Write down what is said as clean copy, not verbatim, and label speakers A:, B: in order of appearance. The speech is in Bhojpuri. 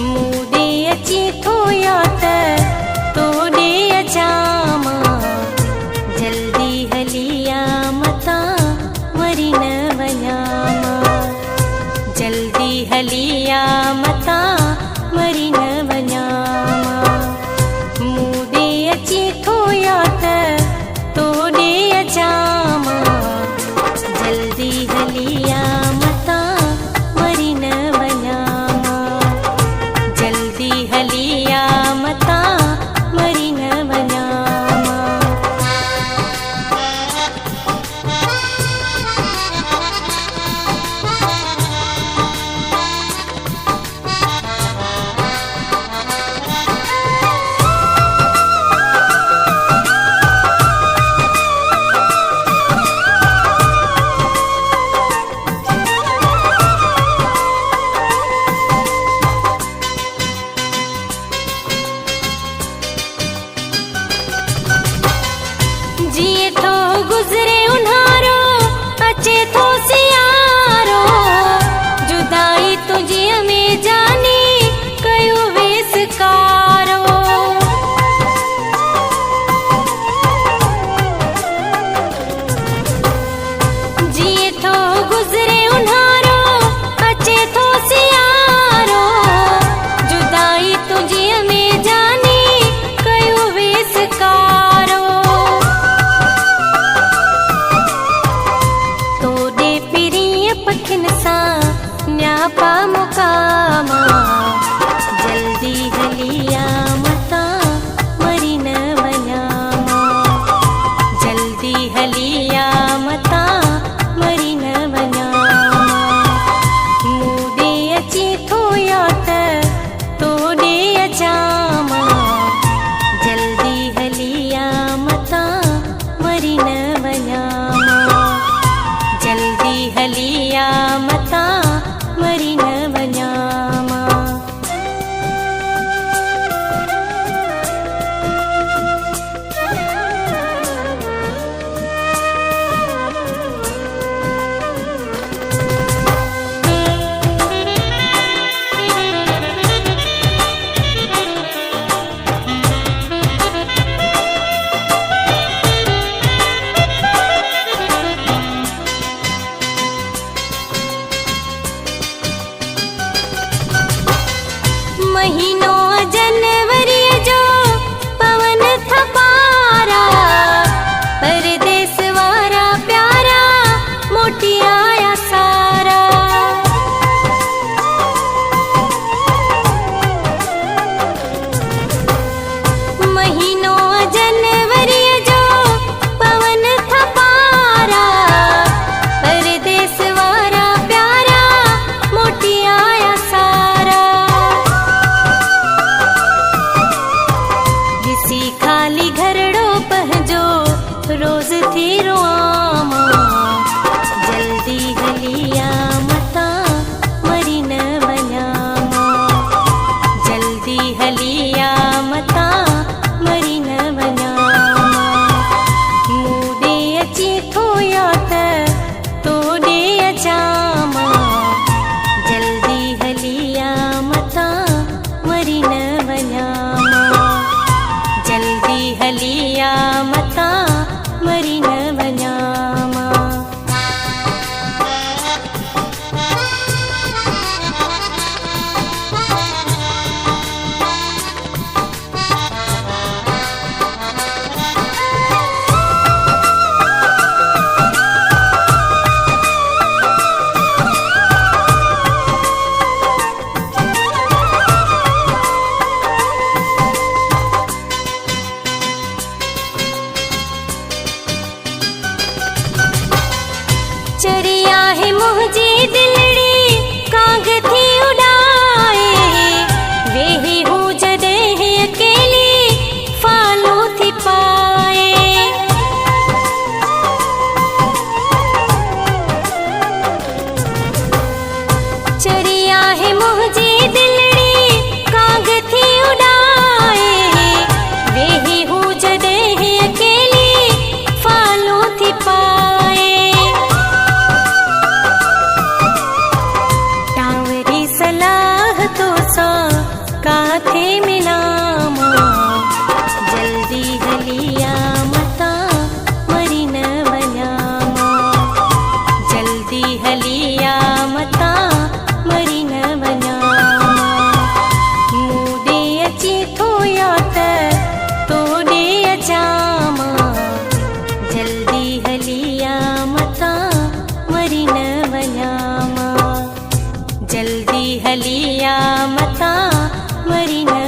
A: मूडे अची थो याद तोड़े अजामा जल्दी हलिया मता वरी न वञामा जल्दी हलिया मता वरी न वञामा मूडे अची थो याद तोड़े अजामा जल्दी हलिया मता वरी न वञामा जल्दी हलिया मता वरी न वञामा जिए थो गुज़रे उन्हारो अचे थो सियारो जुदाई तुझीअ में जानी कयो वेसकारो जिए थो गुज़रे उन्हारो अचे थो सियारो जुदाई तुझीअ में जानी कयो वेसकारो तोड़े पिरीअ पखिन सां न्यापा मुकामा जल्दी हलिया मता वरी न वञामा जल्दी हलिया मता वरी न वञामा मूडे अची थो याद तोड़े अजामा जल्दी हलिया मता वरी न वञामा जल्दी हलिया मता वरी न वञामा महीनो जनवरी जो पवन थपारा परदेस वारा प्यारा मोटी आया सारा महीनो जनवरी जो पवन थपारा परदेस वारा प्यारा मोटी आया सारा ॾिसी खाली घरड़ो पंहिंजो रोज़ थी रोआमा जल्दी हलिया मता वरी न वञामा जल्दी हलिया मता वरी न वञामा मूडे अची थो याद तोड़े अजामा जल्दी हलिया मता वरी न वञामा जल्दी हलिया मता वरी न वञामा चरिया है मुझी दिलड़ी काग थी उड़ाए वेही हूँ जदे है अकेली फालू थी पाए चरिया है मुझी दिलड़ी काग थी उड़ाए वेही हूँ जदे है अकेली फालू थी पाए मरी न